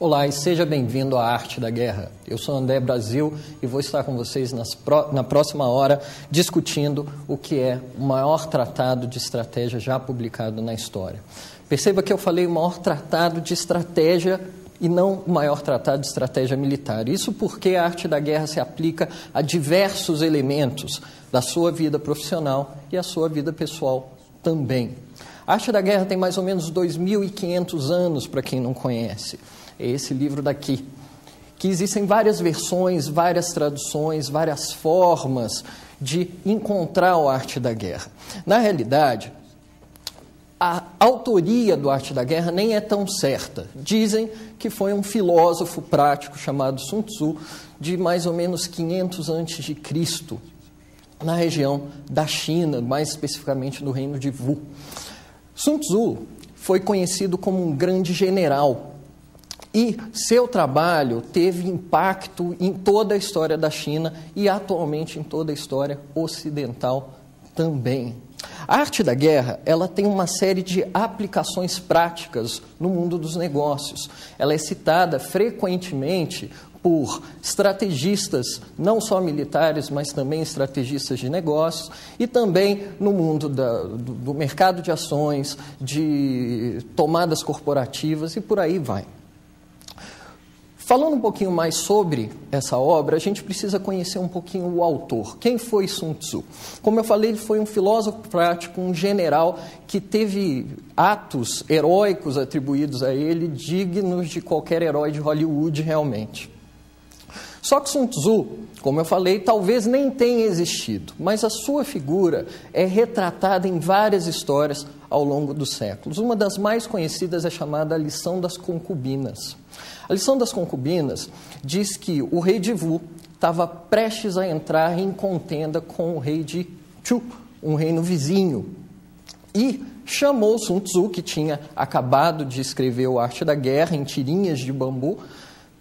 Olá e seja bem-vindo à Arte da Guerra. Eu sou André Brasil e vou estar com vocês na próxima hora discutindo o que é o maior tratado de estratégia já publicado na história. Perceba que eu falei o maior tratado de estratégia e não o maior tratado de estratégia militar. Isso porque a arte da guerra se aplica a diversos elementos da sua vida profissional e a sua vida pessoal também. A arte da guerra tem mais ou menos 2.500 anos, para quem não conhece. É esse livro daqui, que existem várias versões, várias traduções, várias formas de encontrar a arte da guerra. Na realidade, a autoria do Arte da Guerra nem é tão certa. Dizem que foi um filósofo prático chamado Sun Tzu, de mais ou menos 500 a.C., na região da China, mais especificamente no reino de Wu. Sun Tzu foi conhecido como um grande general e seu trabalho teve impacto em toda a história da China e atualmente em toda a história ocidental também. A arte da guerra, ela tem uma série de aplicações práticas no mundo dos negócios. Ela é citada frequentemente por estrategistas, não só militares, mas também estrategistas de negócios, e também no mundo do mercado de ações, de tomadas corporativas e por aí vai. Falando um pouquinho mais sobre essa obra, a gente precisa conhecer um pouquinho o autor. Quem foi Sun Tzu? Como eu falei, ele foi um filósofo prático, um general que teve atos heróicos atribuídos a ele, dignos de qualquer herói de Hollywood realmente. Só que Sun Tzu, como eu falei, talvez nem tenha existido, mas a sua figura é retratada em várias histórias ao longo dos séculos. Uma das mais conhecidas é chamada A Lição das Concubinas. A Lição das Concubinas diz que o rei de Wu estava prestes a entrar em contenda com o rei de Chu, um reino vizinho, e chamou Sun Tzu, que tinha acabado de escrever o Arte da Guerra em tirinhas de bambu,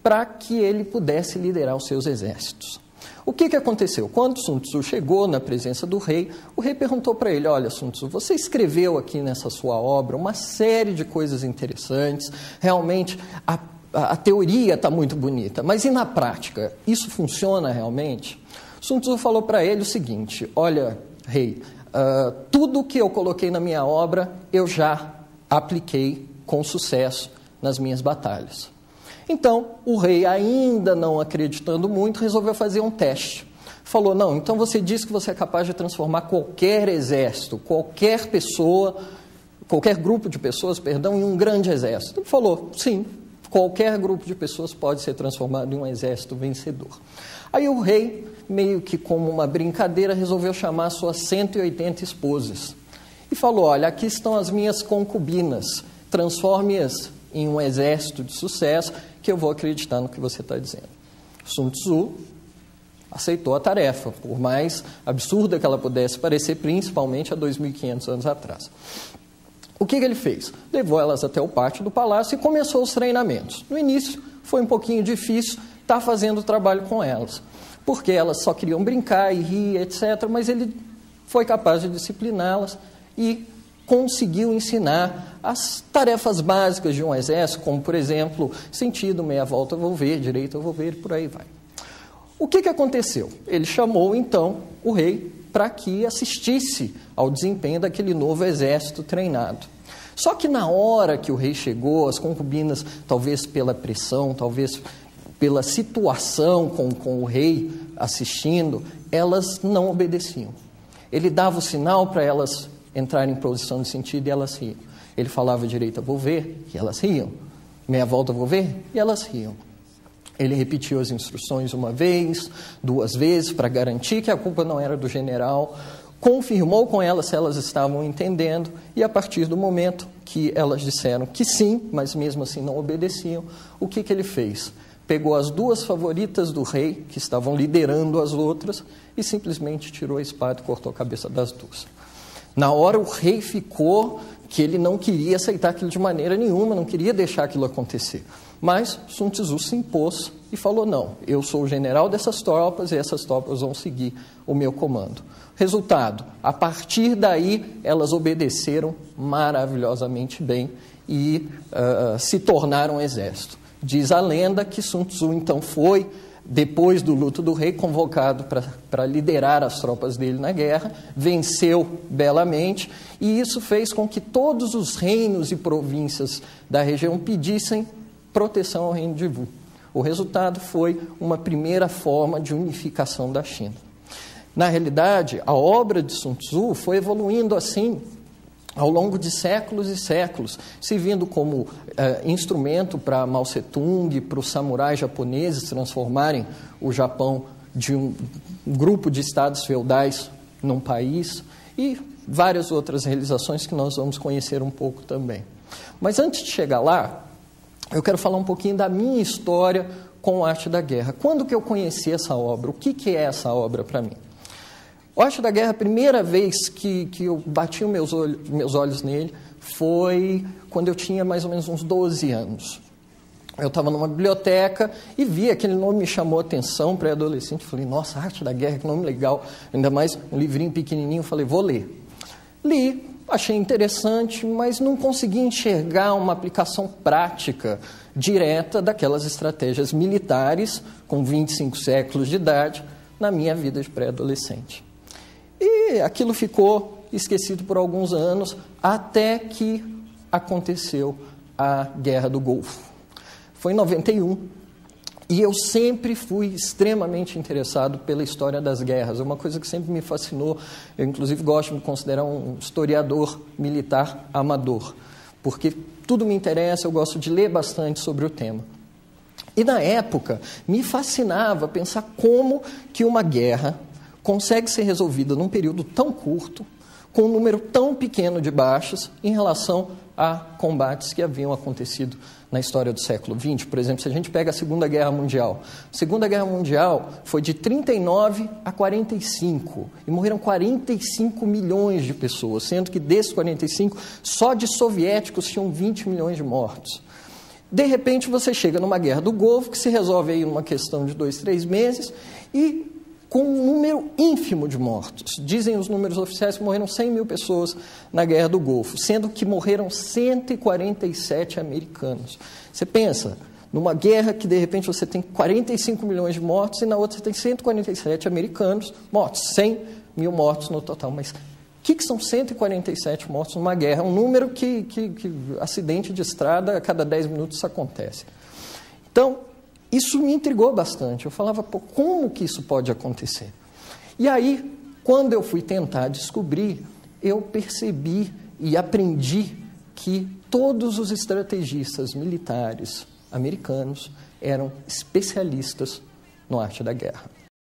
para que ele pudesse liderar os seus exércitos. O que aconteceu? Quando Sun Tzu chegou na presença do rei, o rei perguntou para ele: olha, Sun Tzu, você escreveu aqui nessa sua obra uma série de coisas interessantes, realmente a teoria está muito bonita, mas e na prática? Isso funciona realmente? Sun Tzu falou para ele o seguinte: olha, rei, tudo o que eu coloquei na minha obra eu já apliquei com sucesso nas minhas batalhas. Então, o rei, ainda não acreditando muito, resolveu fazer um teste. Falou: não, então você diz que você é capaz de transformar qualquer exército, qualquer pessoa, qualquer grupo de pessoas, perdão, em um grande exército. Ele falou: sim, qualquer grupo de pessoas pode ser transformado em um exército vencedor. Aí o rei, meio que como uma brincadeira, resolveu chamar suas 180 esposas. E falou: olha, aqui estão as minhas concubinas, transforme-as em um exército de sucesso, que eu vou acreditar no que você está dizendo. Sun Tzu aceitou a tarefa, por mais absurda que ela pudesse parecer, principalmente há 2.500 anos atrás. O que ele fez? Levou elas até o pátio do palácio e começou os treinamentos. No início foi um pouquinho difícil estar fazendo o trabalho com elas, porque elas só queriam brincar e rir, etc., mas ele foi capaz de discipliná-las e conseguiu ensinar as tarefas básicas de um exército, como, por exemplo, sentido, meia volta, volver, direita, volver, e por aí vai. O que aconteceu? Ele chamou, então, o rei para que assistisse ao desempenho daquele novo exército treinado. Só que na hora que o rei chegou, as concubinas, talvez pela pressão, talvez pela situação com o rei assistindo, elas não obedeciam. Ele dava o sinal para elas entrarem em posição de sentido e elas riam. Ele falava direita, vou ver, e elas riam. Meia volta, vou ver, e elas riam. Ele repetiu as instruções uma vez, duas vezes, para garantir que a culpa não era do general, confirmou com elas se elas estavam entendendo, e a partir do momento que elas disseram que sim, mas mesmo assim não obedeciam, o que ele fez? Pegou as duas favoritas do rei, que estavam liderando as outras, e simplesmente tirou a espada e cortou a cabeça das duas. Na hora o rei ficou que ele não queria aceitar aquilo de maneira nenhuma, não queria deixar aquilo acontecer. Mas Sun Tzu se impôs e falou: não, eu sou o general dessas tropas e essas tropas vão seguir o meu comando. Resultado, a partir daí elas obedeceram maravilhosamente bem e se tornaram um exército. Diz a lenda que Sun Tzu, então, foi, depois do luto do rei, convocado para liderar as tropas dele na guerra, venceu belamente, e isso fez com que todos os reinos e províncias da região pedissem proteção ao reino de Wu. O resultado foi uma primeira forma de unificação da China. Na realidade, a obra de Sun Tzu foi evoluindo assim ao longo de séculos e séculos, servindo como instrumento para Mao Tse-tung, para os samurais japoneses transformarem o Japão de um grupo de estados feudais num país, e várias outras realizações que nós vamos conhecer um pouco também. Mas antes de chegar lá, eu quero falar um pouquinho da minha história com a Arte da Guerra. Quando que eu conheci essa obra? O que é essa obra para mim? A Arte da Guerra, a primeira vez que eu bati meus olhos nele foi quando eu tinha mais ou menos uns 12 anos. Eu estava numa biblioteca e vi aquele nome, me chamou a atenção, pré-adolescente. Falei, nossa, Arte da Guerra, que nome legal. Ainda mais um livrinho pequenininho, falei, vou ler. Li, achei interessante, mas não consegui enxergar uma aplicação prática, direta, daquelas estratégias militares, com 25 séculos de idade, na minha vida de pré-adolescente. E aquilo ficou esquecido por alguns anos, até que aconteceu a Guerra do Golfo. Foi em 91, e eu sempre fui extremamente interessado pela história das guerras. É uma coisa que sempre me fascinou. Eu, inclusive, gosto de me considerar um historiador militar amador, porque tudo me interessa, eu gosto de ler bastante sobre o tema. E, na época, me fascinava pensar como que uma guerra consegue ser resolvida num período tão curto, com um número tão pequeno de baixas, em relação a combates que haviam acontecido na história do século XX. Por exemplo, se a gente pega a Segunda Guerra Mundial. A Segunda Guerra Mundial foi de 39 a 45, e morreram 45 milhões de pessoas, sendo que desses 45, só de soviéticos tinham 20 milhões de mortos. De repente, você chega numa Guerra do Golfo, que se resolve aí numa questão de 2, 3 meses, e com um número ínfimo de mortos. Dizem os números oficiais que morreram 100 mil pessoas na Guerra do Golfo, sendo que morreram 147 americanos. Você pensa, numa guerra que de repente você tem 45 milhões de mortos e na outra você tem 147 americanos mortos, 100 mil mortos no total. Mas o que são 147 mortos numa guerra? É um número que acidente de estrada a cada 10 minutos isso acontece. Então, isso me intrigou bastante. Eu falava, pô, como que isso pode acontecer? E aí, quando eu fui tentar descobrir, eu percebi e aprendi que todos os estrategistas militares americanos eram especialistas na arte da guerra.